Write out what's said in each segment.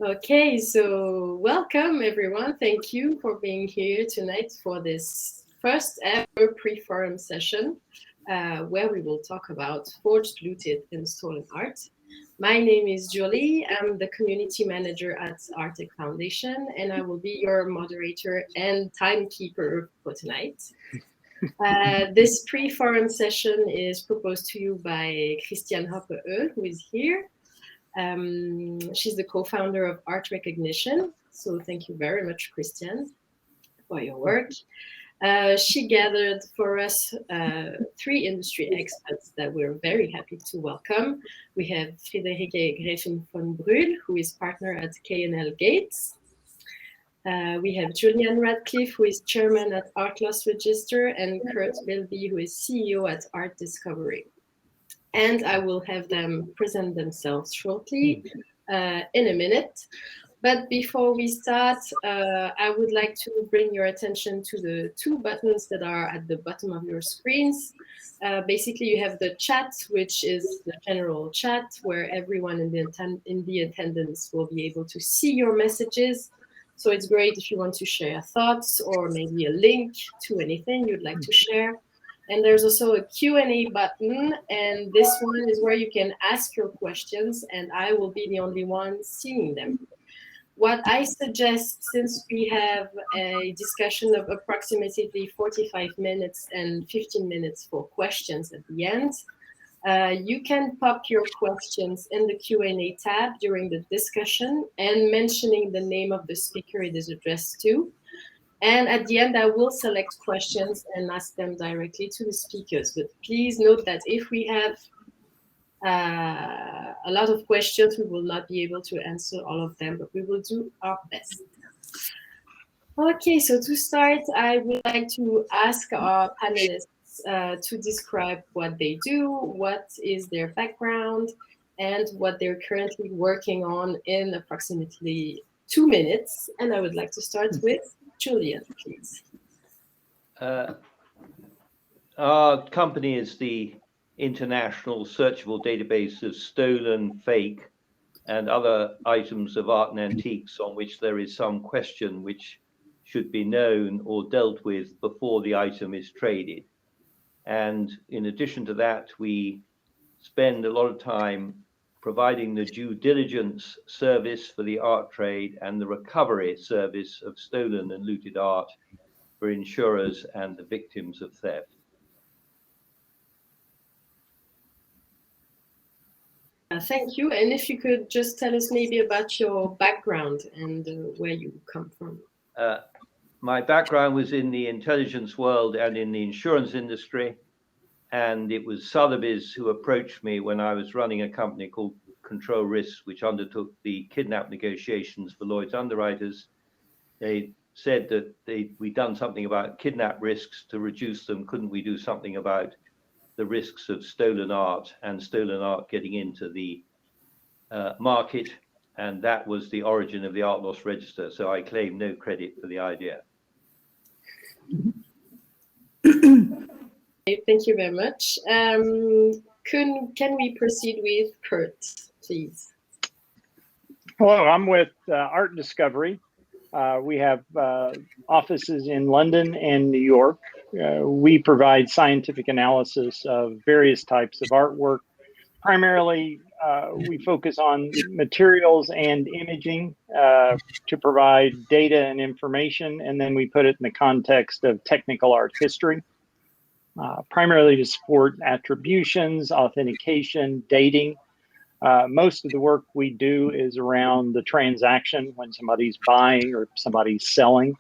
Okay, so welcome everyone. Thank you for being here tonight for this first ever pre-forum session where we will talk about forged, looted, and stolen art. My name is Julie. I'm the community manager at ArtTech Foundation, and I will be your moderator and timekeeper for tonight. This pre-forum session is proposed to you by Christiane Hoppe-Oehl, who is here. She's the co-founder of Art Recognition. So thank you very much, Christiane, for your work. She gathered for us three industry experts that we're very happy to welcome. We have Friederike Gräfin von Brühl, who is partner at K&L Gates. We have Julian Radcliffe, who is chairman at Art Loss Register, and Curt Bilby, who is CEO at ArtDiscovery. And I will have them present themselves shortly in a minute. But before we start, I would like to bring your attention to the two buttons that are at the bottom of your screens. Basically, you have the chat, which is the general chat, where everyone in the attendance will be able to see your messages. So it's great if you want to share thoughts or maybe a link to anything you'd like to share. And there's also a Q&A button, and this one is where you can ask your questions, and I will be the only one seeing them. What I suggest, since we have a discussion of approximately 45 minutes and 15 minutes for questions at the end, you can pop your questions in the Q&A tab during the discussion and mentioning the name of the speaker it is addressed to. And at the end, I will select questions and ask them directly to the speakers. But please note that if we have a lot of questions, we will not be able to answer all of them, but we will do our best. Okay, so to start, I would like to ask our panelists to describe what they do, what is their background, and what they're currently working on in approximately 2 minutes. And I would like to start with Julian, please. Our company is the international searchable database of stolen, fake, and other items of art and antiques on which there is some question which should be known or dealt with before the item is traded. And in addition to that, we spend a lot of time providing the due diligence service for the art trade and the recovery service of stolen and looted art for insurers and the victims of theft. Thank you. And if you could just tell us maybe about your background and where you come from. My background was in the intelligence world and in the insurance industry. And it was Sotheby's who approached me when I was running a company called Control Risks, which undertook the kidnap negotiations for Lloyd's underwriters. They said that we'd done something about kidnap risks to reduce them. Couldn't we do something about the risks of stolen art and stolen art getting into the market? And that was the origin of the Art Loss Register. So I claim no credit for the idea. Thank you very much. Can we proceed with Curt, please? Hello, I'm with ArtDiscovery. We have offices in London and New York. We provide scientific analysis of various types of artwork. Primarily, we focus on materials and imaging to provide data and information, and then we put it in the context of technical art history. Primarily to support attributions, authentication, dating. Most of the work we do is around the transaction when somebody's buying or somebody's selling.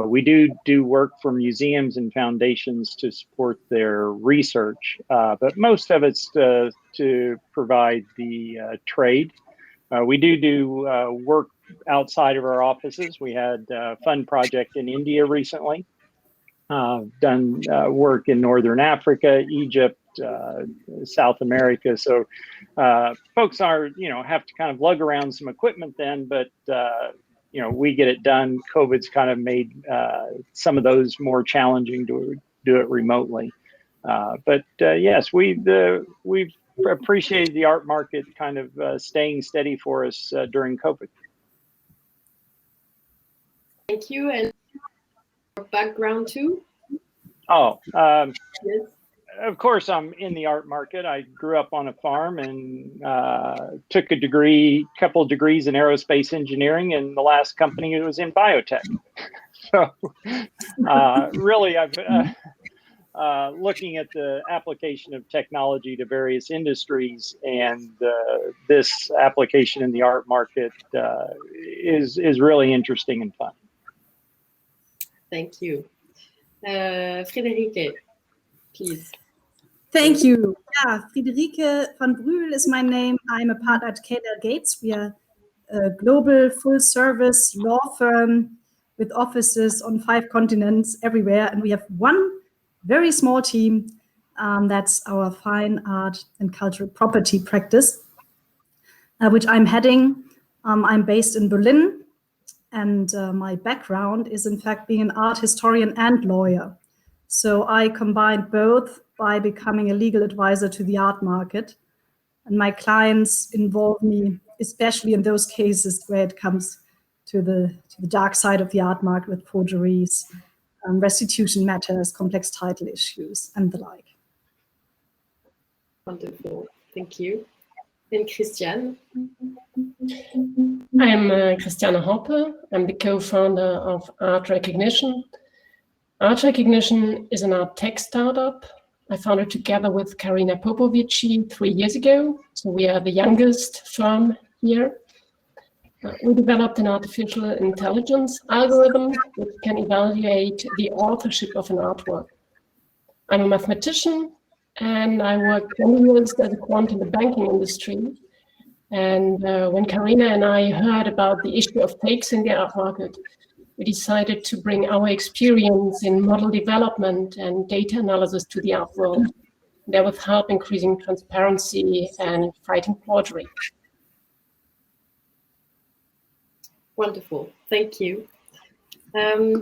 We do work for museums and foundations to support their research, but most of it's to provide the trade. We do work outside of our offices. We had a fun project in India recently. Done work in Northern Africa, Egypt, South America. So folks are, have to kind of lug around some equipment then, but, we get it done. COVID's kind of made some of those more challenging to do it remotely. But yes, we've appreciated the art market kind of staying steady for us during COVID. Thank you. And your background too? Oh, Yes. of course, I'm in the art market. I grew up on a farm and took a couple of degrees in aerospace engineering, and the last company was in biotech. So really, I've looking at the application of technology to various industries, and this application in the art market is really interesting and fun. Thank you. Friederike, please. Thank you. Yeah, Friederike von Brühl is my name. I'm a partner at K&L Gates. We are a global full-service law firm with offices on 5 continents everywhere. And we have one very small team. That's our fine art and cultural property practice, which I'm heading. I'm based in Berlin. And my background is, in fact, being an art historian and lawyer. So I combined both by becoming a legal advisor to the art market. And my clients involve me, especially in those cases where it comes to the dark side of the art market with forgeries, restitution matters, complex title issues, and the like. Wonderful. Thank you. And Christiane? I'm Christiane Hoppe. I'm the co-founder of Art Recognition. Art Recognition is an art tech startup. I founded together with Karina Popovici 3 years ago. So we are the youngest firm here. We developed an artificial intelligence algorithm which can evaluate the authorship of an artwork. I'm a mathematician, and I worked 20 years as a quant in the banking industry. And when Karina and I heard about the issue of fakes in the art market, we decided to bring our experience in model development and data analysis to the art world, therewith help increasing transparency and fighting forgery. Wonderful. Thank you.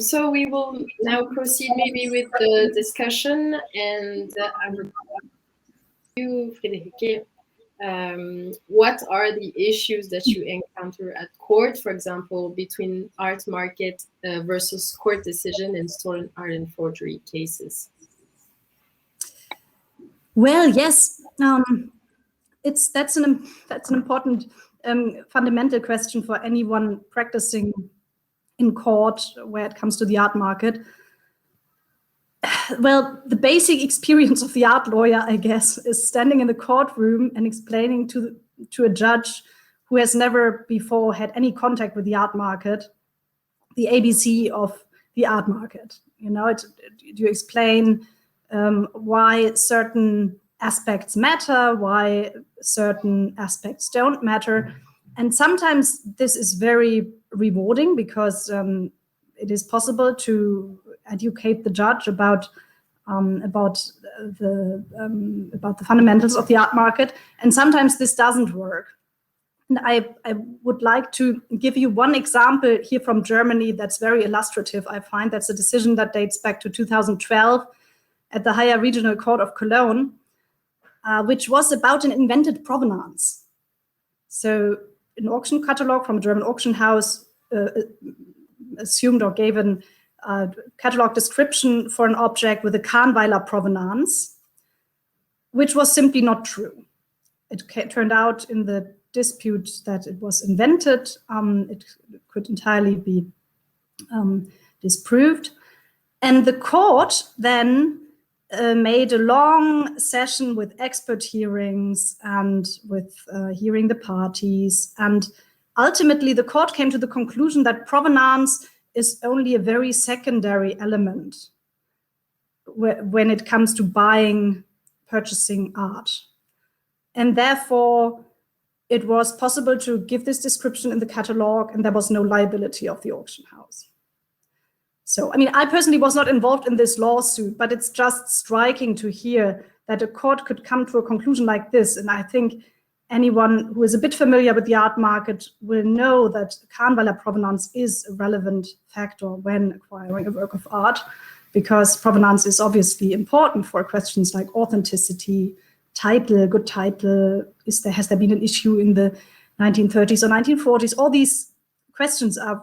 So we will now proceed maybe with the discussion, and I would ask you, Friederike, what are the issues that you encounter at court, for example, between art market versus court decision in stolen art and forgery cases? Well, yes, that's an important fundamental question for anyone practicing in court where it comes to the art market. Well, the basic experience of the art lawyer, I guess, is standing in the courtroom and explaining to a judge who has never before had any contact with the art market, the ABC of the art market. You know, you explain why certain aspects matter, why certain aspects don't matter. And sometimes this is very rewarding because it is possible to educate the judge about the fundamentals of the art market, and sometimes this doesn't work. And I would like to give you one example here from Germany that's very illustrative. I find that's a decision that dates back to 2012 at the Higher Regional Court of Cologne, which was about an invented provenance. So an auction catalog from a German auction house assumed or gave a catalog description for an object with a Kahnweiler provenance, which was simply not true. It turned out in the dispute that it was invented. It could entirely be disproved. And the court then made a long session with expert hearings and with hearing the parties. And ultimately, the court came to the conclusion that provenance is only a very secondary element when it comes to purchasing art. And therefore, it was possible to give this description in the catalog, and there was no liability of the auction house. So, I mean, I personally was not involved in this lawsuit, but it's just striking to hear that a court could come to a conclusion like this. And I think anyone who is a bit familiar with the art market will know that Kahnweiler provenance is a relevant factor when acquiring a work of art, because provenance is obviously important for questions like authenticity, title, good title, has there been an issue in the 1930s or 1940s? All these questions are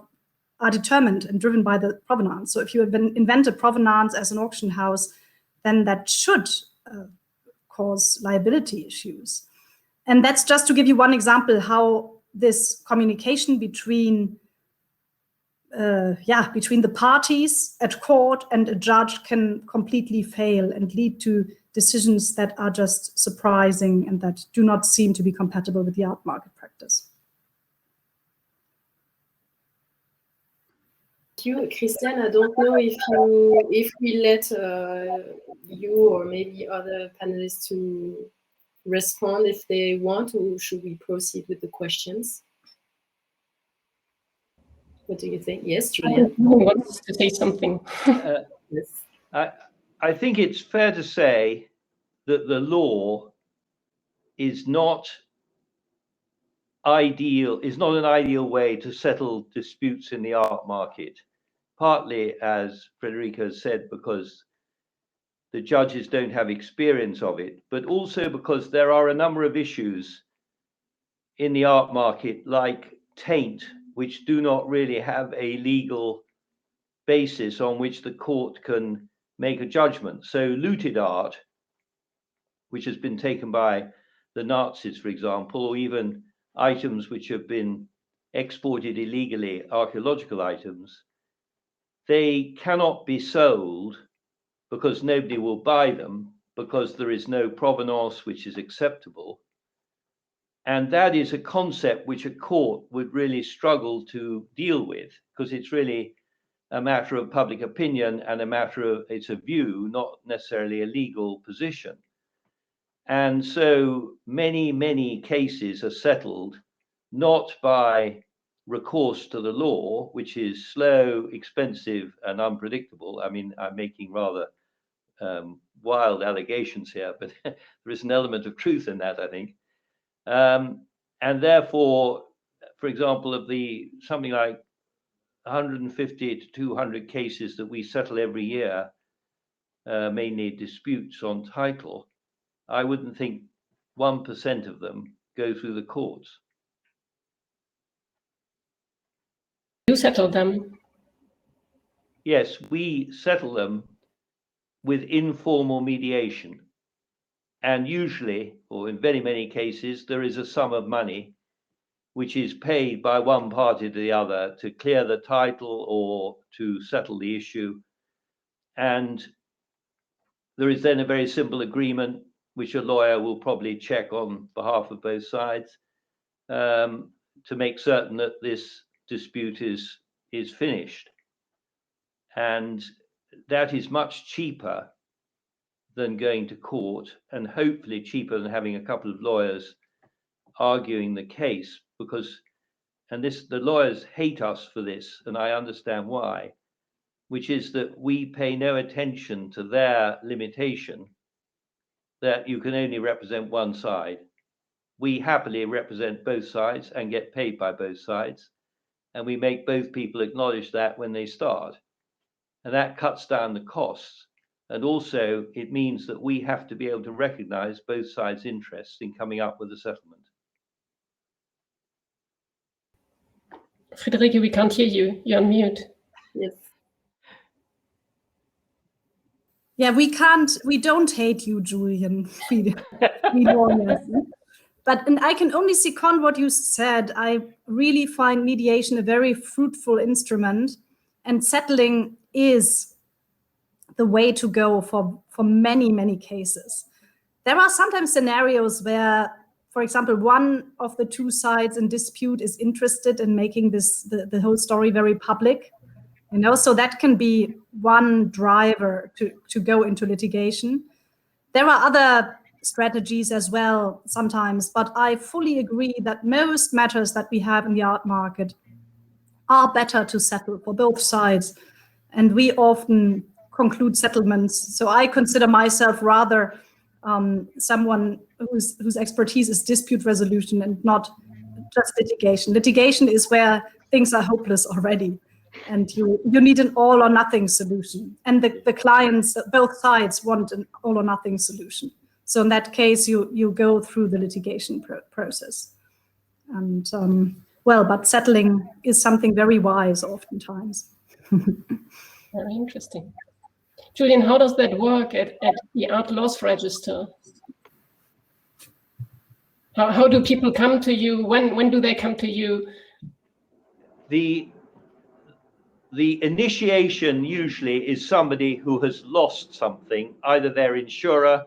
are determined and driven by the provenance. So if you invent a provenance as an auction house, then that should cause liability issues. And that's just to give you one example how this communication between the parties at court and a judge can completely fail and lead to decisions that are just surprising and that do not seem to be compatible with the art market practice. Thank you, Christiane. I don't know if we let you or maybe other panelists to respond if they want, or should we proceed with the questions? What do you think? Yes, Julian. Who wants to say something? Yes. I think it's fair to say that the law is not an ideal way to settle disputes in the art market, partly, as Friederike has said, because the judges don't have experience of it, but also because there are a number of issues in the art market, like taint, which do not really have a legal basis on which the court can make a judgment. So looted art, which has been taken by the Nazis, for example, or even items which have been exported illegally, archaeological items, they cannot be sold because nobody will buy them, because there is no provenance which is acceptable. And that is a concept which a court would really struggle to deal with, because it's really a matter of public opinion and a matter of, it's a view, not necessarily a legal position. And so many cases are settled not by recourse to the law, which is slow, expensive, and unpredictable. I mean, I'm making rather wild allegations here, but there is an element of truth in that, I think. And therefore, for example, of the something like 150 to 200 cases that we settle every year, mainly disputes on title, I wouldn't think 1% of them go through the courts. You settle them? Yes, we settle them with informal mediation. And usually, or in very many cases, there is a sum of money which is paid by one party to the other to clear the title or to settle the issue. And there is then a very simple agreement, which a lawyer will probably check on behalf of both sides, to make certain that this dispute is finished. And that is much cheaper than going to court, and hopefully cheaper than having a couple of lawyers arguing the case, because, and this, the lawyers hate us for this, and I understand why, which is that we pay no attention to their limitation that you can only represent one side. We happily represent both sides and get paid by both sides, and we make both people acknowledge that when they start, and that cuts down the costs. And also, it means that we have to be able to recognize both sides' interests in coming up with a settlement. Friederike, we can't hear you. You're on mute. Yes. Yeah, we don't hate you, Julian. But and I can only second what you said. I really find mediation a very fruitful instrument, and settling is the way to go for many cases. There are sometimes scenarios where, for example, one of the two sides in dispute is interested in making the whole story very public, so that can be one driver to go into litigation. There are other strategies as well sometimes, but I fully agree that most matters that we have in the art market are better to settle for both sides, and we often conclude settlements. So I consider myself rather someone whose expertise is dispute resolution and not just litigation. Litigation is where things are hopeless already, and you need an all or nothing solution. And the clients, both sides, want an all or nothing solution. So in that case, you go through the litigation process. And well, but settling is something very wise oftentimes. Very interesting. Julian, how does that work at the Art Loss Register? How do people come to you? When do they come to you? The initiation usually is somebody who has lost something, either their insurer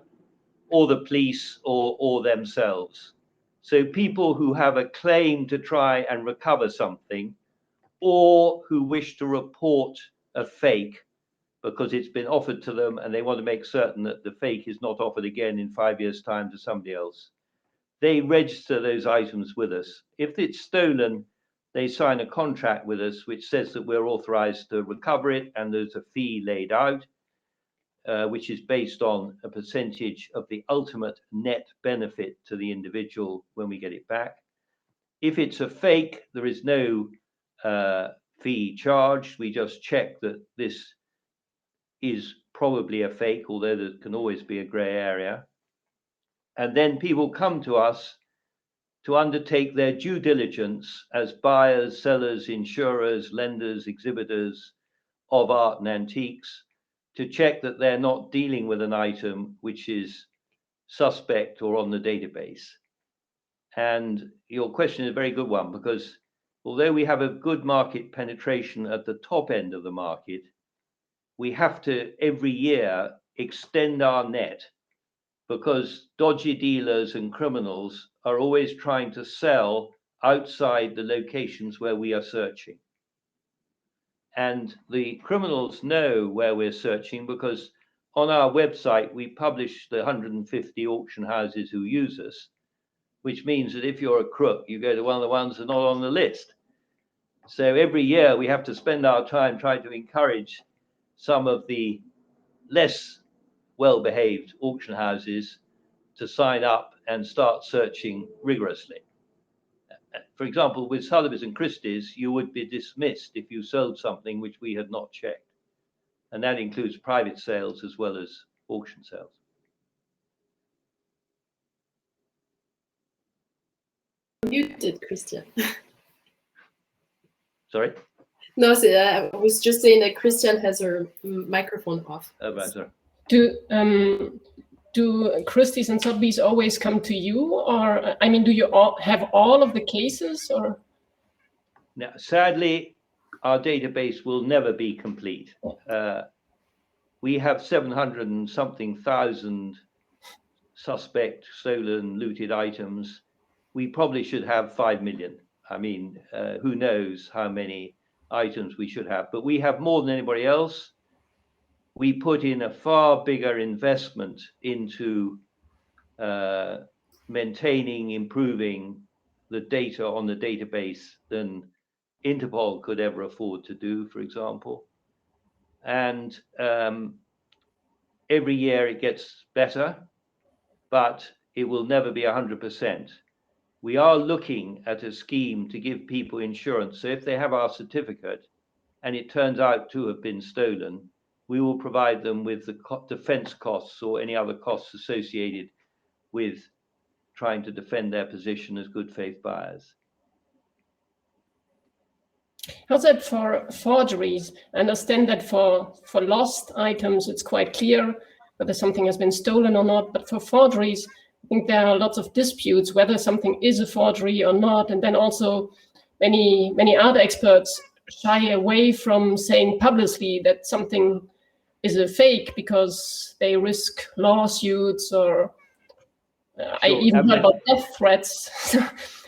or the police or themselves. So people who have a claim to try and recover something, or who wish to report a fake because it's been offered to them and they want to make certain that the fake is not offered again in 5 years' time to somebody else. They register those items with us. If it's stolen, they sign a contract with us which says that we're authorized to recover it, and there's a fee laid out, which is based on a percentage of the ultimate net benefit to the individual when we get it back. If it's a fake, there is no fee charged. We just check that this is probably a fake, although there can always be a gray area. And then people come to us to undertake their due diligence as buyers, sellers, insurers, lenders, exhibitors of art and antiques, to check that they're not dealing with an item which is suspect or on the database. And your question is a very good one, because although we have a good market penetration at the top end of the market, we have to every year extend our net, because dodgy dealers and criminals are always trying to sell outside the locations where we are searching. And the criminals know where we're searching, because on our website, we publish the 150 auction houses who use us, which means that if you're a crook, you go to one of the ones that are not on the list. So every year we have to spend our time trying to encourage some of the less well-behaved auction houses to sign up and start searching rigorously. For example, with Sotheby's and Christie's, you would be dismissed if you sold something which we had not checked. And that includes private sales as well as auction sales. Muted, Christian. Sorry? No, I was just saying that Christian has her microphone off. Oh, right, sorry. Do Christie's and Sotheby's always come to you, or I mean, do you have all of the cases, or? Now, sadly, our database will never be complete. We have 700 and something thousand suspect stolen, looted items. We probably should have 5 million. I mean, who knows how many items we should have, but we have more than anybody else. We put in a far bigger investment into maintaining, improving the data on the database than Interpol could ever afford to do, for example. And every year it gets better, but it will never be 100%. We are looking at a scheme to give people insurance. So if they have our certificate and it turns out to have been stolen, we will provide them with the defense costs or any other costs associated with trying to defend their position as good faith buyers. How's that for forgeries? I understand that for lost items, it's quite clear whether something has been stolen or not. But for forgeries, I think there are lots of disputes whether something is a forgery or not. And then also many art experts shy away from saying publicly that something is a fake because they risk lawsuits, or I even heard about death threats.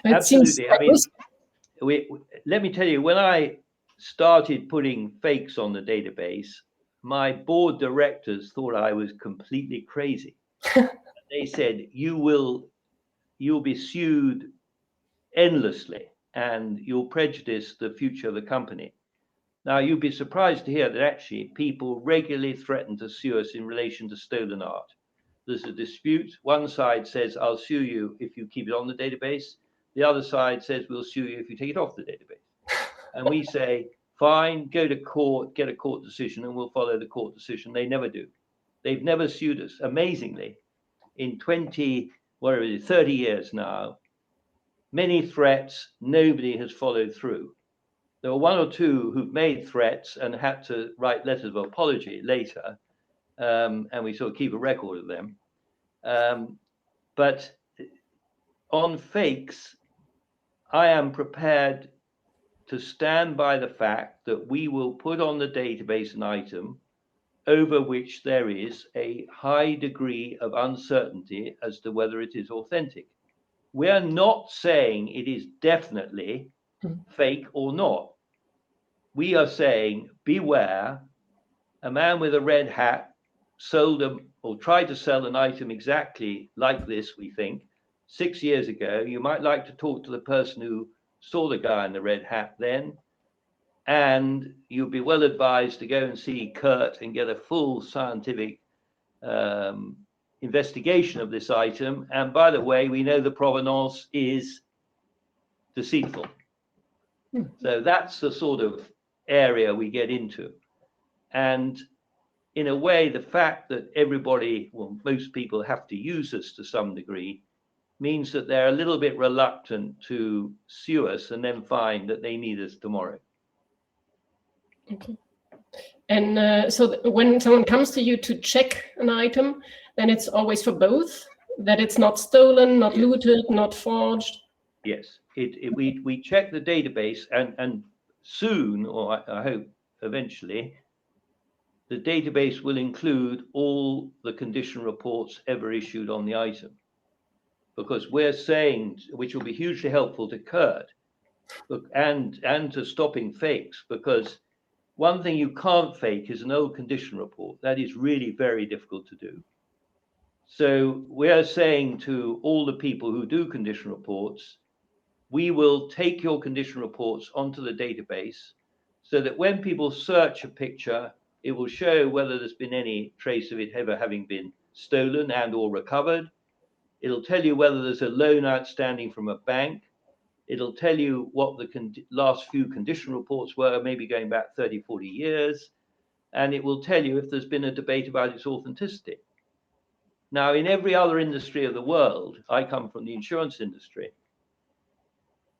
Absolutely. I mean, let me tell you, when I started putting fakes on the database, my board directors thought I was completely crazy. They said, you'll be sued endlessly and you'll prejudice the future of the company. Now, you'd be surprised to hear that actually people regularly threaten to sue us in relation to stolen art. There's a dispute. One side says, I'll sue you if you keep it on the database. The other side says, we'll sue you if you take it off the database. And we say, fine, go to court, get a court decision, and we'll follow the court decision. They never do. They've never sued us. Amazingly, in 30 years now, many threats, nobody has followed through. There were one or two who've made threats and had to write letters of apology later, and we sort of keep a record of them. But on fakes, I am prepared to stand by the fact that we will put on the database an item over which there is a high degree of uncertainty as to whether it is authentic. We are not saying it is definitely fake or not. We are saying, beware, a man with a red hat sold or tried to sell an item exactly like this, we think, 6 years ago. You might like to talk to the person who saw the guy in the red hat then, and you'd be well advised to go and see Curt and get a full scientific investigation of this item. And by the way, we know the provenance is deceitful. So that's the sort of area we get into. And in a way, the fact that everybody, well, most people have to use us to some degree, means that they're a little bit reluctant to sue us and then find that they need us tomorrow. Okay. And so when someone comes to you to check an item, then it's always for both, that it's not stolen, not looted, not forged? Yes, we check the database, and soon, or I hope eventually, the database will include all the condition reports ever issued on the item. Because we're saying, which will be hugely helpful to Curt and to stopping fakes, because one thing you can't fake is an old condition report. That is really very difficult to do. So we're saying to all the people who do condition reports, we will take your condition reports onto the database so that when people search a picture, it will show whether there's been any trace of it ever having been stolen and or recovered. It'll tell you whether there's a loan outstanding from a bank. It'll tell you what the last few condition reports were, maybe going back 30, 40 years. And it will tell you if there's been a debate about its authenticity. Now, in every other industry of the world, I come from the insurance industry,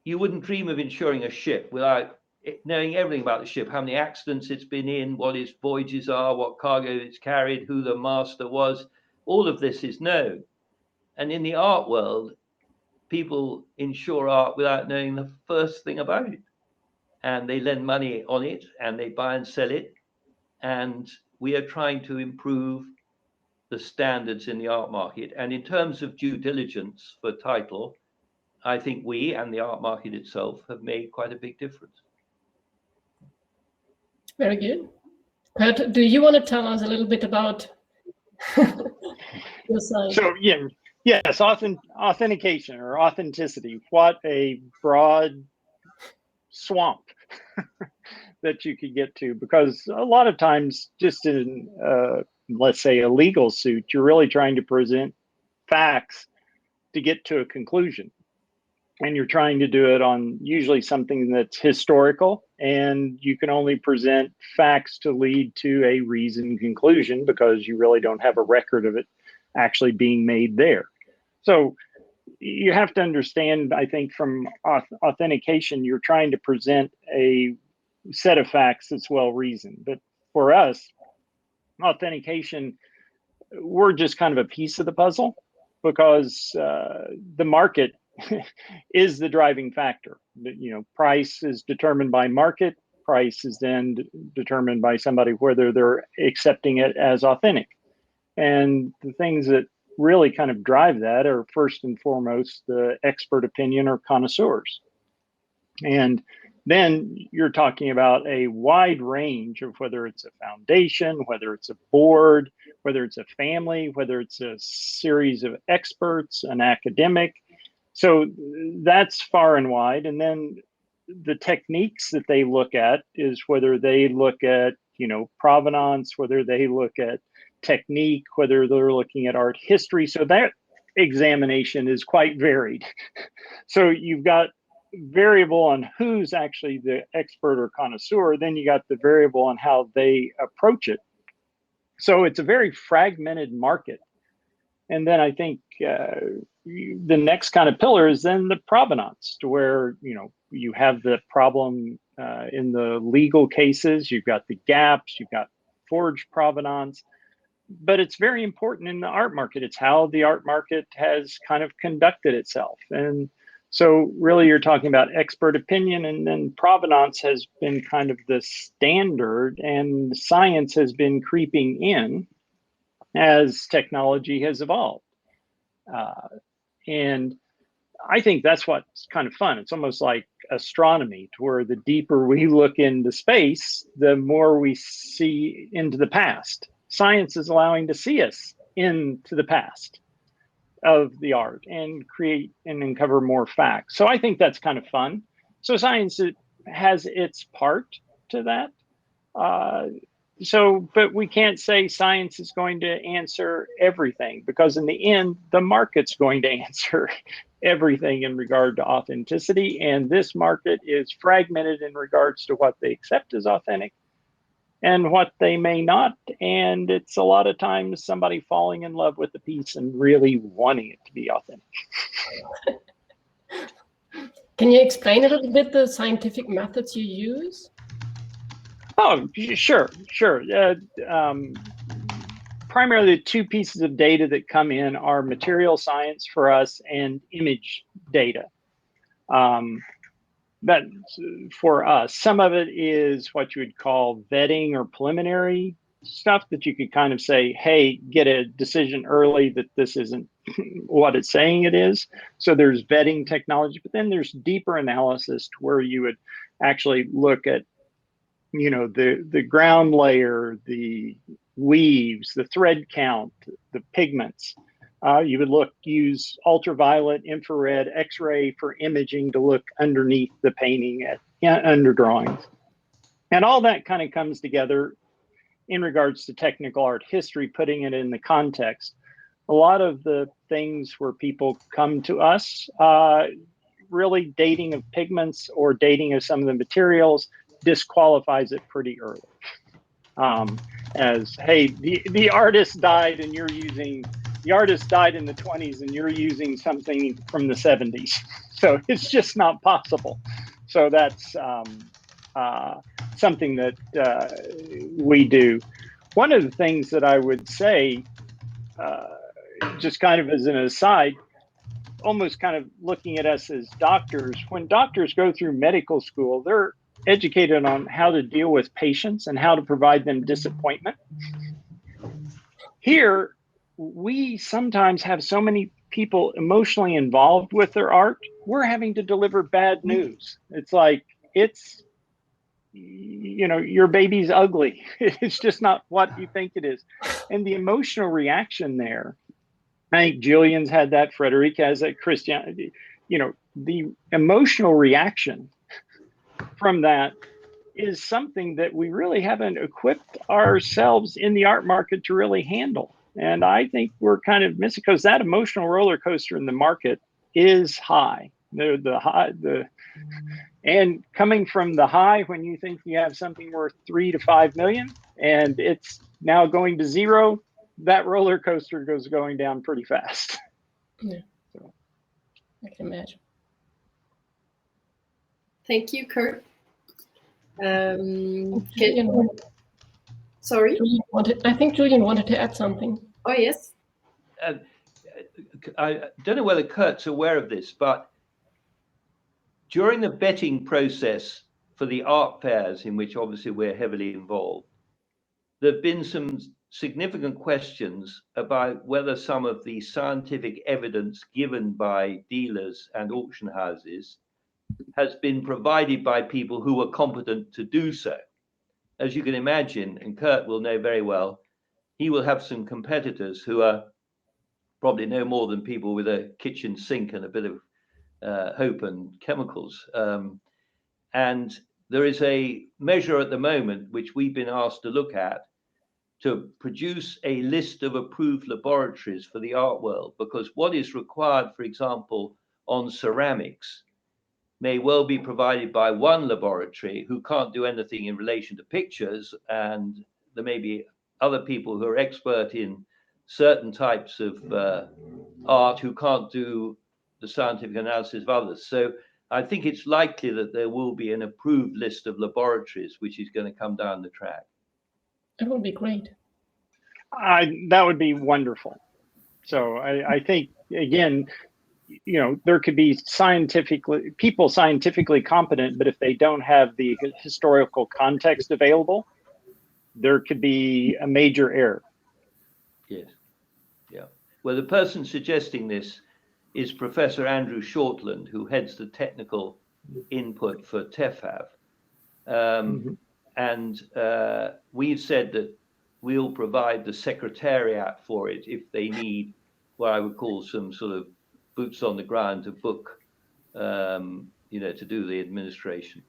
you wouldn't dream of insuring a ship without knowing everything about the ship, how many accidents it's been in, what its voyages are, what cargo it's carried, who the master was. All of this is known. And in the art world, people insure art without knowing the first thing about it. And they lend money on it and they buy and sell it. And we are trying to improve the standards in the art market. And in terms of due diligence for title, I think we and the art market itself have made quite a big difference. Very good. Curt, do you want to tell us a little bit about your side? So, yes, authentication or authenticity. What a broad swamp that you could get to, because a lot of times just in, let's say, a legal suit, you're really trying to present facts to get to a conclusion. And you're trying to do it on usually something that's historical, and you can only present facts to lead to a reasoned conclusion because you really don't have a record of it actually being made there. So you have to understand, I think, from authentication, you're trying to present a set of facts that's well reasoned. But for us, authentication, we're just kind of a piece of the puzzle, because the market is the driving factor. Price is determined by market. Price is then determined by somebody whether they're accepting it as authentic. And the things that really kind of drive that are first and foremost the expert opinion or connoisseurs. And then you're talking about a wide range of whether it's a foundation, whether it's a board, whether it's a family, whether it's a series of experts, an academic. So that's far and wide. And then the techniques that they look at is whether they look at, provenance, whether they look at technique, whether they're looking at art history. So that examination is quite varied. So you've got variable on who's actually the expert or connoisseur, then you got the variable on how they approach it. So it's a very fragmented market. And then I think the next kind of pillar is then the provenance, to where, you have the problem in the legal cases, you've got the gaps, you've got forged provenance, but it's very important in the art market. It's how the art market has kind of conducted itself. And so really you're talking about expert opinion, and then provenance has been kind of the standard, and science has been creeping in as technology has evolved. And I think that's what's kind of fun. It's almost like astronomy, to where the deeper we look into space, the more we see into the past. Science is allowing to see us into the past of the art and create and uncover more facts. So I think that's kind of fun. So science has its part to that. But we can't say science is going to answer everything, because in the end, the market's going to answer everything in regard to authenticity. And this market is fragmented in regards to what they accept as authentic and what they may not. And it's a lot of times somebody falling in love with the piece and really wanting it to be authentic. Can you explain a little bit the scientific methods you use? Oh, sure. Primarily the two pieces of data that come in are material science for us and image data. But for us, some of it is what you would call vetting or preliminary stuff that you could kind of say, hey, get a decision early that this isn't what it's saying it is. So there's vetting technology, but then there's deeper analysis to where you would actually look at, the ground layer, the weaves, the thread count, the pigments. You would use ultraviolet, infrared, X-ray for imaging to look underneath the painting under drawings. And all that kind of comes together in regards to technical art history, putting it in the context. A lot of the things where people come to us, really dating of pigments or dating of some of the materials disqualifies it pretty early. As, hey, the artist died and the artist died in the 20s and you're using something from the 70s. So it's just not possible. So that's something that we do. One of the things that I would say, just kind of as an aside, almost kind of looking at us as doctors, when doctors go through medical school, they're educated on how to deal with patients and how to provide them disappointment. Here, we sometimes have so many people emotionally involved with their art, we're having to deliver bad news. It's like, your baby's ugly. It's just not what you think it is. And the emotional reaction there, I think Julian's had that, Friederike has that, Christiane, the emotional reaction from that is something that we really haven't equipped ourselves in the art market to really handle. And I think we're kind of missing, because that emotional roller coaster in the market is high. And coming from the high, when you think you have something worth 3 to 5 million and it's now going to zero, that roller coaster goes going down pretty fast. Yeah, so I can imagine. Thank you, Curt. Sorry? I think Julian wanted to add something. Oh, yes. I don't know whether Curt's aware of this, but during the betting process for the art fairs, in which obviously we're heavily involved, there have been some significant questions about whether some of the scientific evidence given by dealers and auction houses has been provided by people who are competent to do so. As you can imagine, and Curt will know very well, he will have some competitors who are probably no more than people with a kitchen sink and a bit of hope and chemicals. And there is a measure at the moment which we've been asked to look at to produce a list of approved laboratories for the art world, because what is required, for example, on ceramics may well be provided by one laboratory who can't do anything in relation to pictures, and there may be other people who are expert in certain types of art who can't do the scientific analysis of others. So I think it's likely that there will be an approved list of laboratories which is going to come down the track. That would be great. That would be wonderful. So I think, again, there could be people scientifically competent, but if they don't have the historical context available, there could be a major error. Yes. Yeah. Well, the person suggesting this is Professor Andrew Shortland, who heads the technical input for TEFAV. And we've said that we'll provide the secretariat for it if they need what I would call some sort of boots on the ground to book, to do the administration.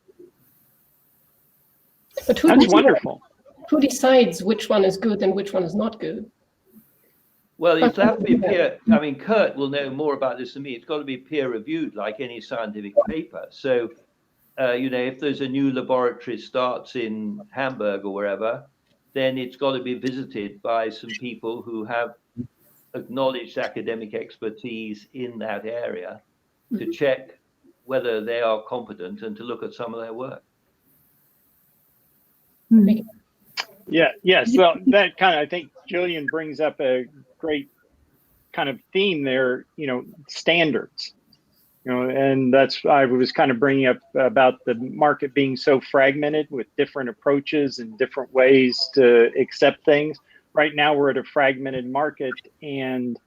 But that's wonderful. Who decides which one is good and which one is not good? Well, it's have to be peer. I mean, Curt will know more about this than me. It's got to be peer reviewed, like any scientific paper. So, if there's a new laboratory starts in Hamburg or wherever, then it's got to be visited by some people who have acknowledged academic expertise in that area to check whether they are competent and to look at some of their work. Yeah, yes. Well, that kind of, I think Julian brings up a great kind of theme there, standards, and that's, I was kind of bringing up about the market being so fragmented with different approaches and different ways to accept things. Right now we're at a fragmented market, and,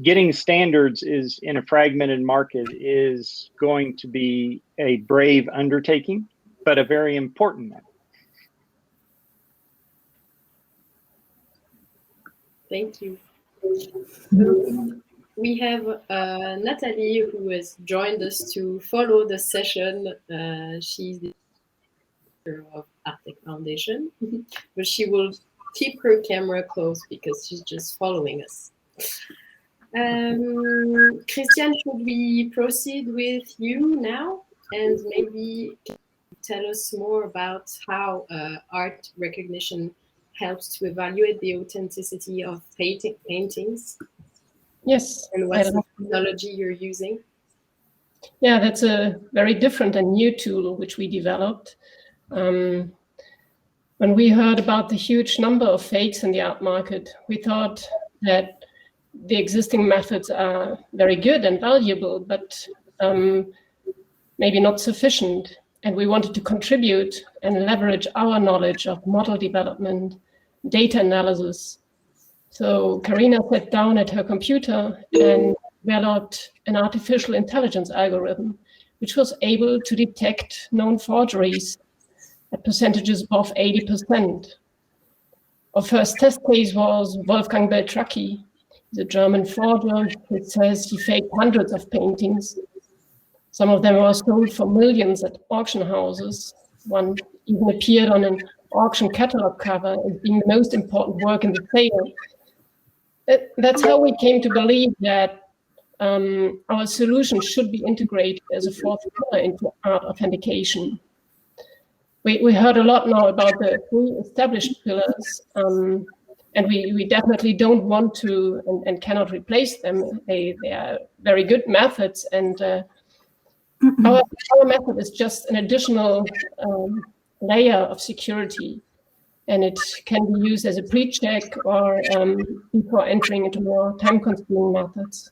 getting standards is in a fragmented market is going to be a brave undertaking, but a very important one. Thank you. We have Natalie, who has joined us to follow the session. She's the director of ArtTech Foundation, but she will keep her camera closed because she's just following us. Christiane, should we proceed with you now? And maybe tell us more about how art recognition helps to evaluate the authenticity of paintings. Yes. And what technology you're using. Yeah, that's a very different and new tool which we developed. When we heard about the huge number of fakes in the art market, we thought that the existing methods are very good and valuable, but maybe not sufficient. And we wanted to contribute and leverage our knowledge of model development, data analysis. So Karina sat down at her computer and developed an artificial intelligence algorithm, which was able to detect known forgeries at percentages above 80%. Our first test case was Wolfgang Beltracchi, the German forger who says he faked hundreds of paintings. Some of them were sold for millions at auction houses. One even appeared on an auction catalog cover as being the most important work in the sale. That's how we came to believe that our solution should be integrated as a fourth pillar into art authentication. We heard a lot now about the three established pillars, and we definitely don't want to and cannot replace them. They are very good methods, and our method is just an additional layer of security, and it can be used as a pre-check or before entering into more time-consuming methods.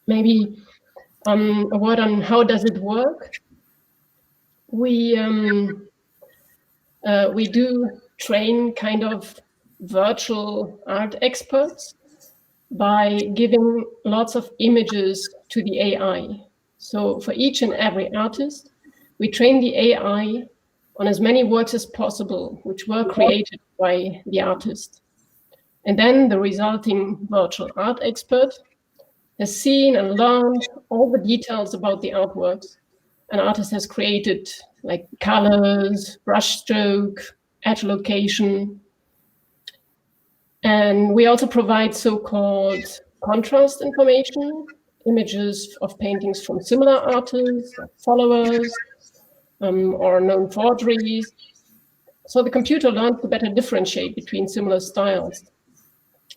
Maybe a word on how does it work. We do train kind of virtual art experts by giving lots of images to the AI. So for each and every artist, we train the AI on as many works as possible, which were created by the artist. And then the resulting virtual art expert has seen and learned all the details about the artworks an artist has created, like colors, brushstroke, edge location. And we also provide so-called contrast information, images of paintings from similar artists, followers, or known forgeries. So the computer learned to better differentiate between similar styles.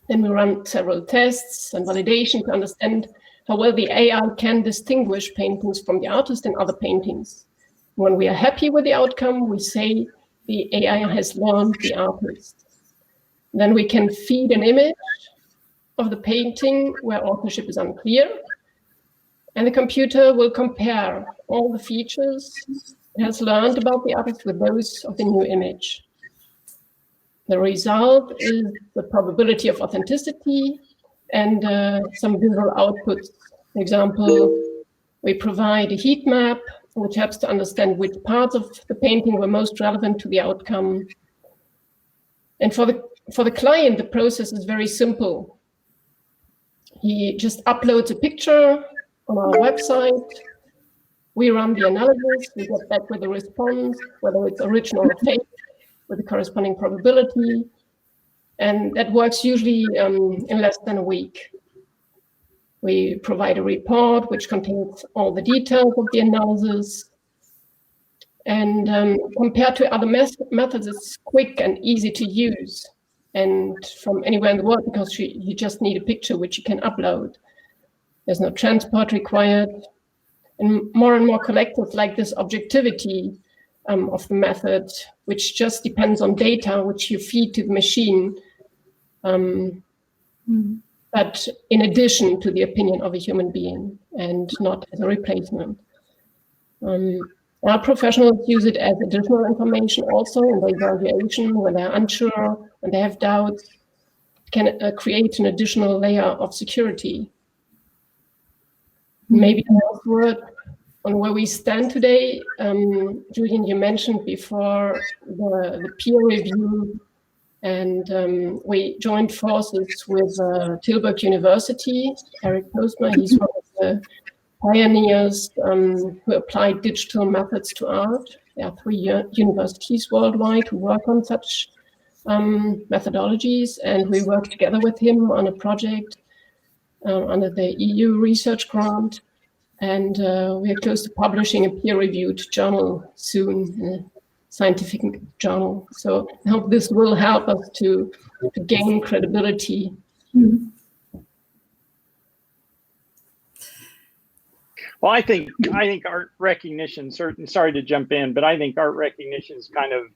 Then we run several tests and validation to understand how well the AI can distinguish paintings from the artist and other paintings. When we are happy with the outcome, we say the AI has learned the artist. Then we can feed an image of the painting where authorship is unclear, and the computer will compare all the features it has learned about the artist with those of the new image. The result is the probability of authenticity and some visual outputs. For example, we provide a heat map, which helps to understand which parts of the painting were most relevant to the outcome. And for the client, the process is very simple. He just uploads a picture on our website. We run the analysis, we get back with a response, whether it's original or fake, with the corresponding probability. And that works usually in less than a week. We provide a report which contains all the details of the analysis. And compared to other methods, it's quick and easy to use, and from anywhere in the world, because you just need a picture which you can upload. There's no transport required. And more collectors like this objectivity of the method, which just depends on data which you feed to the machine, but in addition to the opinion of a human being and not as a replacement. Our professionals use it as additional information also in the evaluation when they're unsure, when they have doubts. It can create an additional layer of security. Maybe the last word on where we stand today. Julian, you mentioned before the peer review, and we joined forces with Tilburg University. Eric Postma, he's one of the pioneers who applied digital methods to art. There are 3 universities worldwide who work on such methodologies, and we worked together with him on a project under the EU research grant, and we are close to publishing a peer-reviewed journal soon, a scientific journal. So I hope this will help us to gain credibility. Mm-hmm. Well, I think art recognition, sorry to jump in, but I think art recognition is kind of,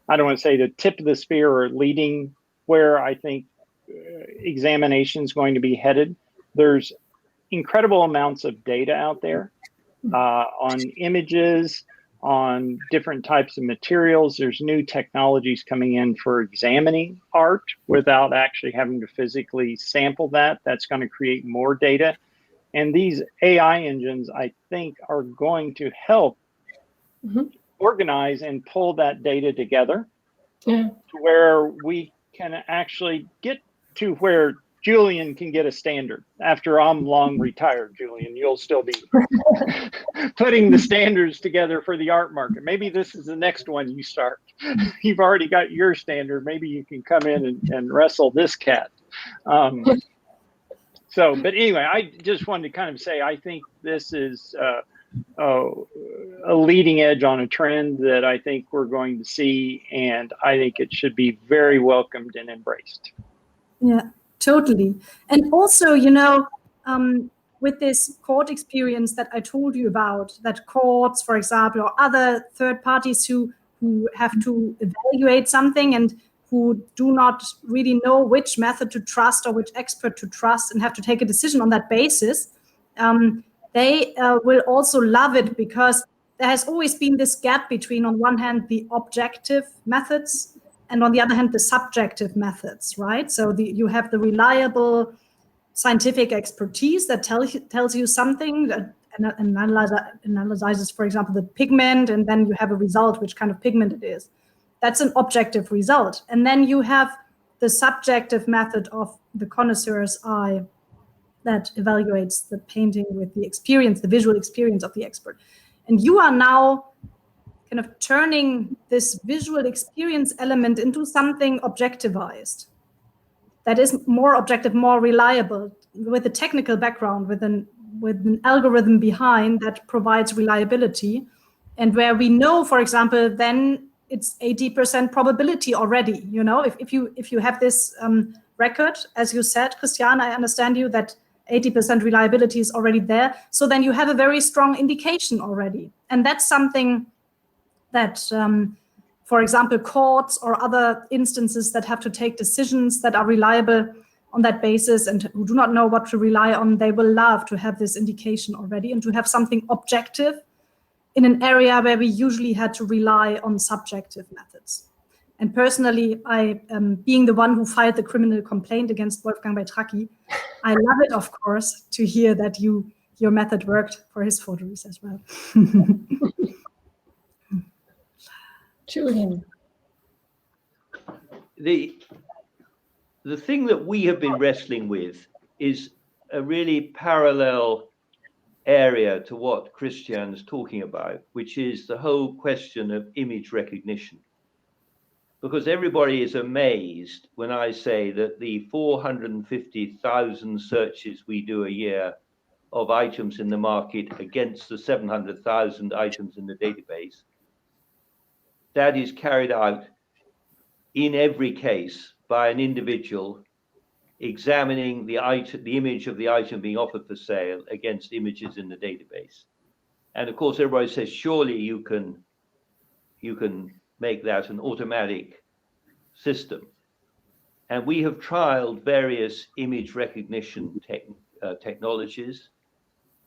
I don't want to say the tip of the spear or leading where I think examination is going to be headed. There's incredible amounts of data out there on images, on different types of materials. There's new technologies coming in for examining art without actually having to physically sample that. That's going to create more data. And these AI engines, I think, are going to help organize and pull that data together to where we can actually get to where Julian can get a standard. After I'm long retired, Julian, you'll still be putting the standards together for the art market. Maybe this is the next one you start. You've already got your standard. Maybe you can come in and wrestle this cat. But anyway, I just wanted to kind of say, I think this is a leading edge on a trend that I think we're going to see, and I think it should be very welcomed and embraced. Yeah, totally. And also, you know, with this court experience that I told you about, that courts, for example, or other third parties who have to evaluate something and who do not really know which method to trust or which expert to trust and have to take a decision on that basis, they will also love it, because there has always been this gap between, on one hand, the objective methods and on the other hand, the subjective methods, right? So you have the reliable scientific expertise that tells you something, that analyzes, for example, the pigment, and then you have a result, which kind of pigment it is. That's an objective result. And then you have the subjective method of the connoisseur's eye that evaluates the painting with the experience, the visual experience of the expert. And you are now kind of turning this visual experience element into something objectivized that is more objective, more reliable, with a technical background, with an algorithm behind that provides reliability. And where we know, for example, then it's 80% probability already. You know, if you have this record, as you said, Christiane, I understand you that 80% reliability is already there. So then you have a very strong indication already, and that's something that, for example, courts or other instances that have to take decisions that are reliable on that basis and who do not know what to rely on, they will love to have this indication already and to have something objective in an area where we usually had to rely on subjective methods. And personally, I, being the one who filed the criminal complaint against Wolfgang Beitracchi, I love it, of course, to hear that your method worked for his forgeries as well. Julian. The thing that we have been wrestling with is a really parallel area to what Christiane is talking about, which is the whole question of image recognition. Because everybody is amazed when I say that the 450,000 searches we do a year of items in the market against the 700,000 items in the database, that is carried out in every case by an individual examining the image of the item being offered for sale against images in the database. And of course, everybody says, surely you can make that an automatic system. And we have trialed various image recognition technologies,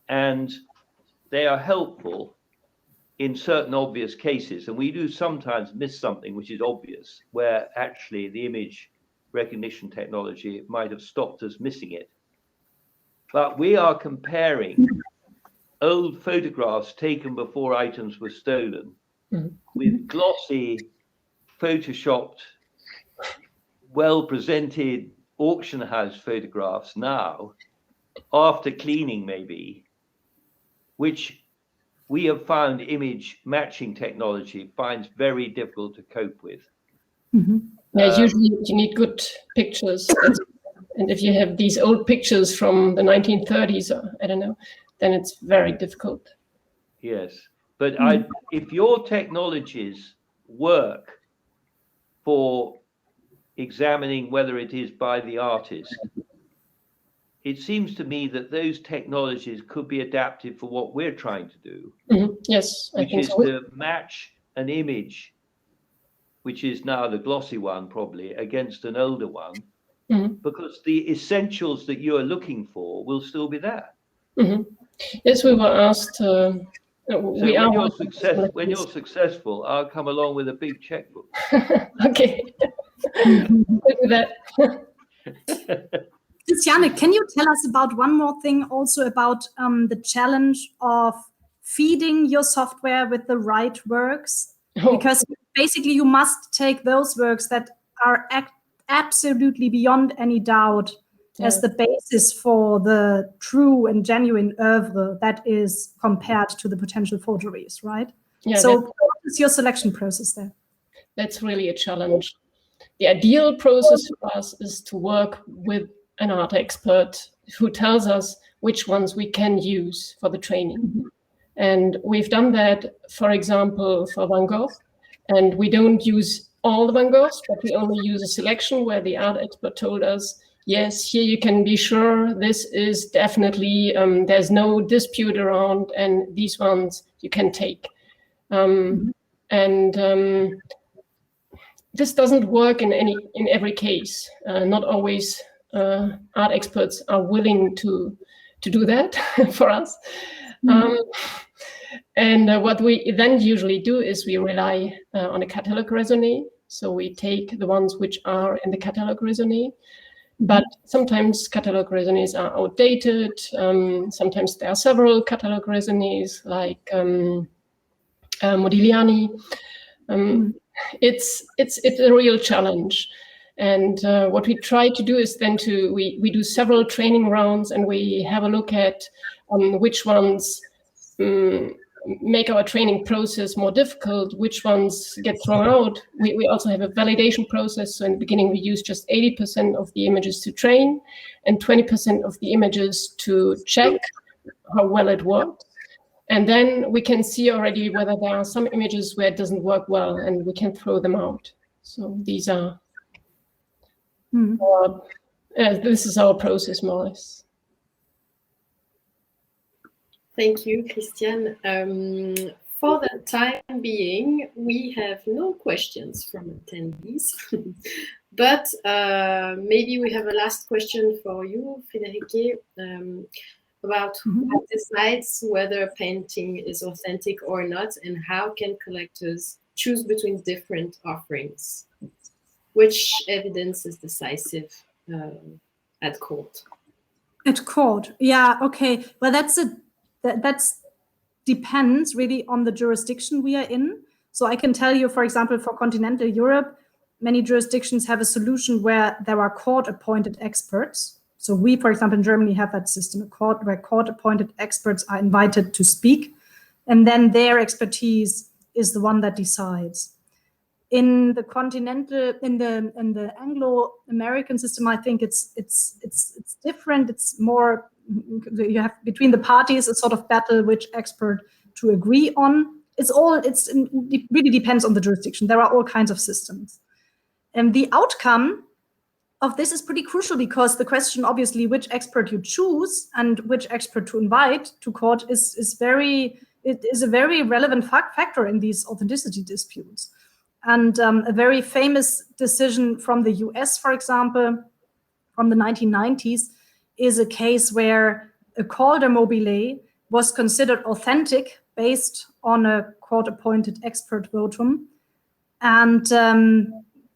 and they are helpful in certain obvious cases. And we do sometimes miss something which is obvious, where actually the image recognition technology might have stopped us missing it. But we are comparing old photographs taken before items were stolen with glossy, photoshopped, well-presented auction house photographs now, after cleaning maybe, which we have found image matching technology finds very difficult to cope with. Yeah, usually you need good pictures. And if you have these old pictures from the 1930s, or I don't know, then it's very difficult. Yes, but if your technologies work for examining whether it is by the artist, it seems to me that those technologies could be adapted for what we're trying to do. Yes, I think so. Which is to match an image, which is now the glossy one probably, against an older one, because the essentials that you are looking for will still be there. Yes, we were asked. When you're successful, I'll come along with a big checkbook. Okay. We'll do that. Christiane, can you tell us about one more thing also about the challenge of feeding your software with the right works? Because basically you must take those works that are absolutely beyond any doubt as the basis for the true and genuine oeuvre that is compared to the potential forgeries, right? Yeah, so what is your selection process there? That's really a challenge. The ideal process for us is to work with an art expert who tells us which ones we can use for the training. And we've done that, for example, for Van Gogh. And we don't use all the Van Goghs, but we only use a selection where the art expert told us, yes, here you can be sure this is definitely, there's no dispute around, and these ones you can take. This doesn't work in every case. Not always art experts are willing to do that for us. What we then usually do is we rely on a catalog raisonné. So we take the ones which are in the catalog raisonné, but sometimes catalog raisonnés are outdated. Sometimes there are several catalog raisonnés like Modigliani. It's a real challenge. And what we try to do is then we do several training rounds, and we have a look at which ones make our training process more difficult, which ones get thrown out. We also have a validation process. So in the beginning, we use just 80% of the images to train and 20% of the images to check how well it worked. And then we can see already whether there are some images where it doesn't work well, and we can throw them out. So these are, this is our process, more or less. Thank you, Christiane. For the time being, we have no questions from attendees, but maybe we have a last question for you, Friederike, about who decides whether a painting is authentic or not, and how can collectors choose between different offerings? Which evidence is decisive at court? At court, yeah, okay. Well, that's depends really on the jurisdiction we are in. So I can tell you, for example, for continental Europe, many jurisdictions have a solution where there are court-appointed experts. So we, for example, in Germany have that system, where court-appointed experts are invited to speak, and then their expertise is the one that decides. In the continental, in the Anglo-American system, I think it's different. It's more, you have between the parties a sort of battle which expert to agree on. It really depends on the jurisdiction. There are all kinds of systems, and the outcome of this is pretty crucial, because the question, obviously, which expert you choose and which expert to invite to court is a very relevant factor in these authenticity disputes. And a very famous decision from the US, for example, from the 1990s, is a case where a Calder mobile was considered authentic based on a court-appointed expert votum. And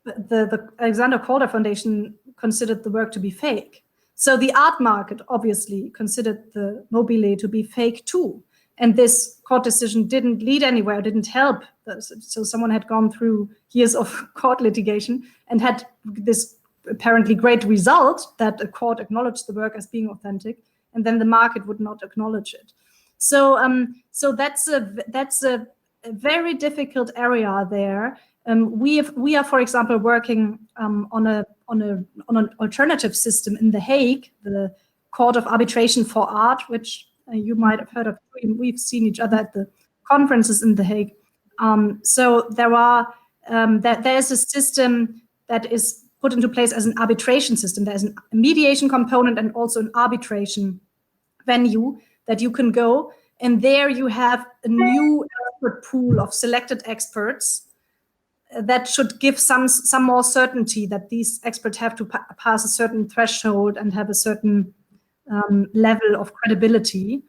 the Alexander Calder Foundation considered the work to be fake. So the art market obviously considered the mobile to be fake too. And this court decision didn't lead anywhere, didn't help. So someone had gone through years of court litigation and had this apparently great result that a court acknowledged the work as being authentic, and then the market would not acknowledge it. So that's a very difficult area there. We are, for example, working on an alternative system in The Hague, the Court of Arbitration for Art, which you might have heard of. We've seen each other at the conferences in The Hague. So there's a system that is put into place as an arbitration system. There's a mediation component and also an arbitration venue that you can go. And there you have a new expert pool of selected experts that should give some more certainty that these experts have to pass a certain threshold and have a certain level of credibility.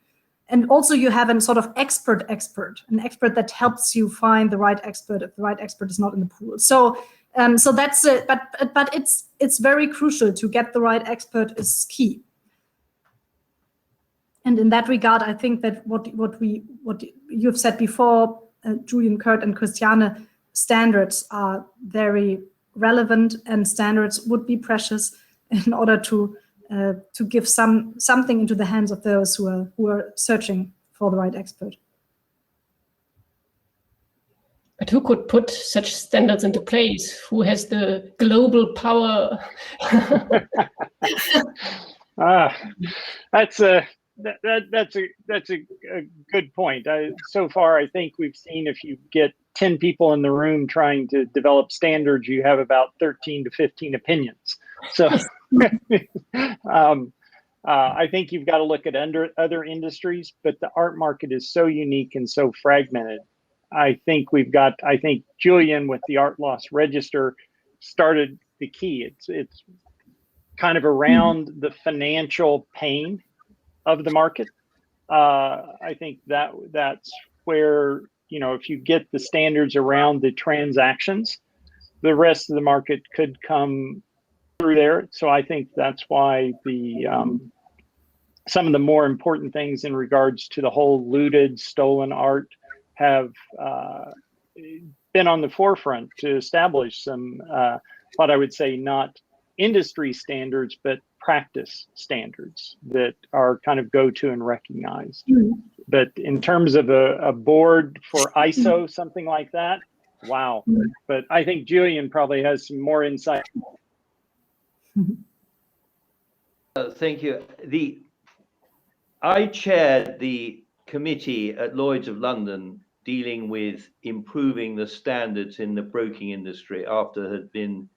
And also you have a sort of expert, an expert that helps you find the right expert if the right expert is not in the pool. So that's it. But it's very crucial to get the right expert is key. And in that regard, I think that what you've said before, Julian, Curt, and Christiane, standards are very relevant, and standards would be precious in order to give something into the hands of those who are searching for the right expert. But who could put such standards into place? Who has the global power? That's a good point. So far, I think we've seen if you get 10 people in the room trying to develop standards, you have about 13 to 15 opinions. So I think you've got to look at other industries, but the art market is so unique and so fragmented. I think Julian with the Art Loss Register started the key. It's kind of around the financial pain of the market. I think that's where, if you get the standards around the transactions, the rest of the market could come through there. So I think that's why some of the more important things in regards to the whole looted, stolen art have been on the forefront to establish some, what I would say, not industry standards, but practice standards that are kind of go-to and recognized. But in terms of a board for ISO, something like that, wow. But I think Julian probably has some more insight. Thank you. I chaired the committee at Lloyd's of London dealing with improving the standards in the broking industry after there had been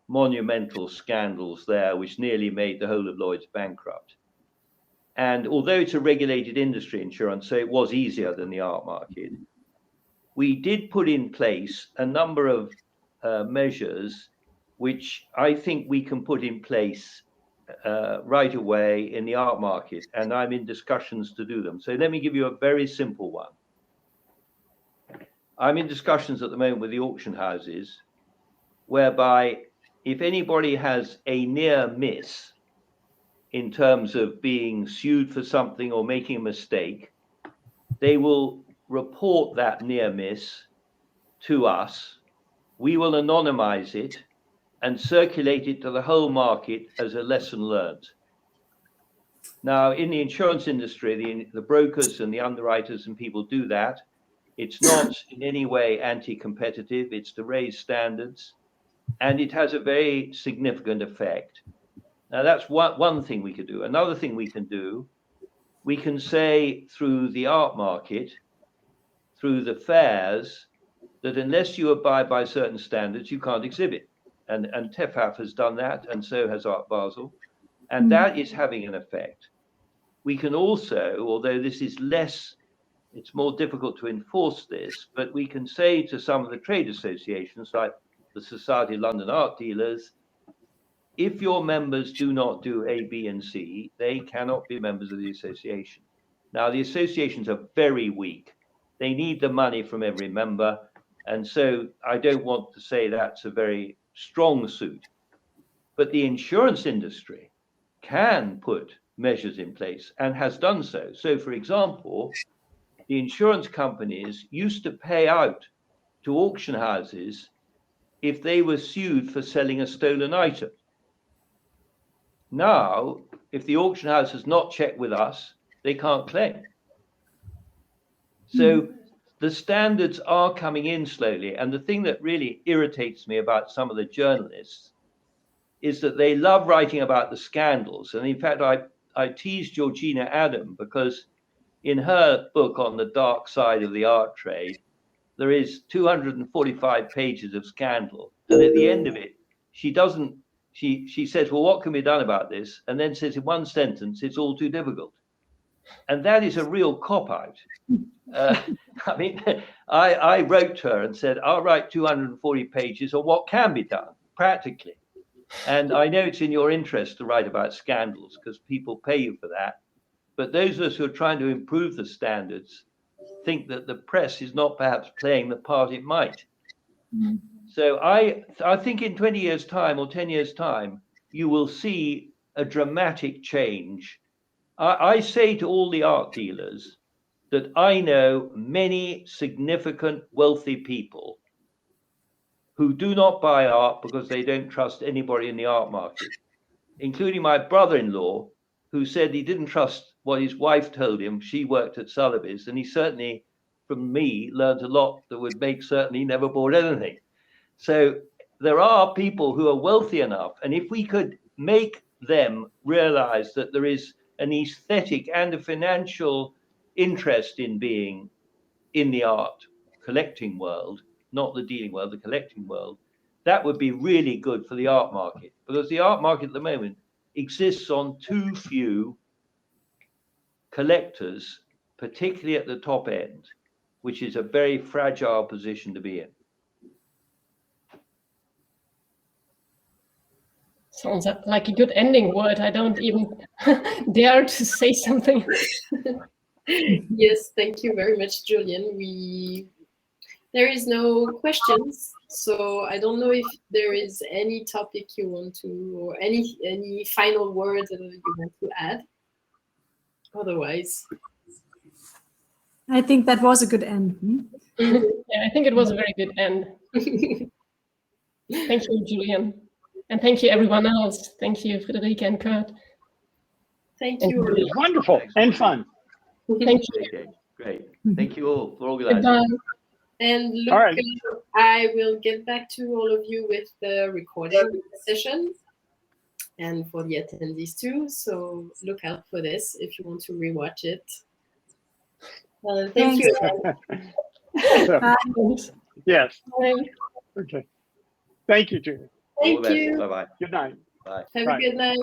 monumental scandals there, which nearly made the whole of Lloyd's bankrupt. And although it's a regulated industry, insurance, so it was easier than the art market, we did put in place a number of measures which I think we can put in place right away in the art market, and I'm in discussions to do them. So let me give you a very simple one. I'm in discussions at the moment with the auction houses, whereby if anybody has a near miss in terms of being sued for something or making a mistake, they will report that near miss to us. We will anonymize it and circulate it to the whole market as a lesson learned. Now, in the insurance industry, the brokers and the underwriters and people do that. It's not in any way anti-competitive. It's to raise standards, and it has a very significant effect. Now, that's one thing we could do. Another thing we can do, we can say through the art market, through the fairs, that unless you abide by certain standards, you can't exhibit. And TEFAF has done that, and so has Art Basel. And that is having an effect. We can also, although this is less, it's more difficult to enforce this, but we can say to some of the trade associations, like the Society of London Art Dealers, if your members do not do A, B, and C, they cannot be members of the association. Now, the associations are very weak. They need the money from every member. And so I don't want to say that's a very strong suit. But the insurance industry can put measures in place and has done so. So, for example, the insurance companies used to pay out to auction houses if they were sued for selling a stolen item. Now, if the auction house has not checked with us, they can't claim. So the standards are coming in slowly. And the thing that really irritates me about some of the journalists is that they love writing about the scandals. And in fact, I teased Georgina Adam because in her book on the dark side of the art trade, there is 245 pages of scandal. And at the end of it, she says, well, what can be done about this? And then says in one sentence, it's all too difficult. And that is a real cop-out. I mean, I wrote to her and said, I'll write 240 pages on what can be done practically. And I know it's in your interest to write about scandals because people pay you for that. But those of us who are trying to improve the standards think that the press is not perhaps playing the part it might. So I think in 20 years' time or 10 years' time, you will see a dramatic change. I say to all the art dealers that I know many significant wealthy people who do not buy art because they don't trust anybody in the art market, including my brother-in-law, who said he didn't trust what his wife told him. She worked at Sotheby's, and he certainly, from me, learned a lot that would make certain he never bought anything. So there are people who are wealthy enough, and if we could make them realize that there is an aesthetic and a financial interest in being in the art collecting world, not the dealing world, the collecting world, that would be really good for the art market, because the art market at the moment exists on too few collectors, particularly at the top end, which is a very fragile position to be in. Sounds like a good ending word. I don't even dare to say something. Yes, thank you very much, Julian. There is no questions, so I don't know if there is any topic you want to, or any final words that you want to add. Otherwise, I think that was a good end. Yeah, I think it was a very good end. Thank you, Julian. And thank you, everyone else. Thank you, Friederike and Curt. Thank you. Wonderful and fun. Thank you. Okay, great. Thank you all for organizing. Goodbye. And look, All right. I will get back to all of you with the recording session and for the attendees too. So look out for this if you want to rewatch it. Thank you. So, Thanks. yes. Bye. Okay. Thank you, Julie. Thank you. Bye bye. Good night. Bye. Have Right. a good night.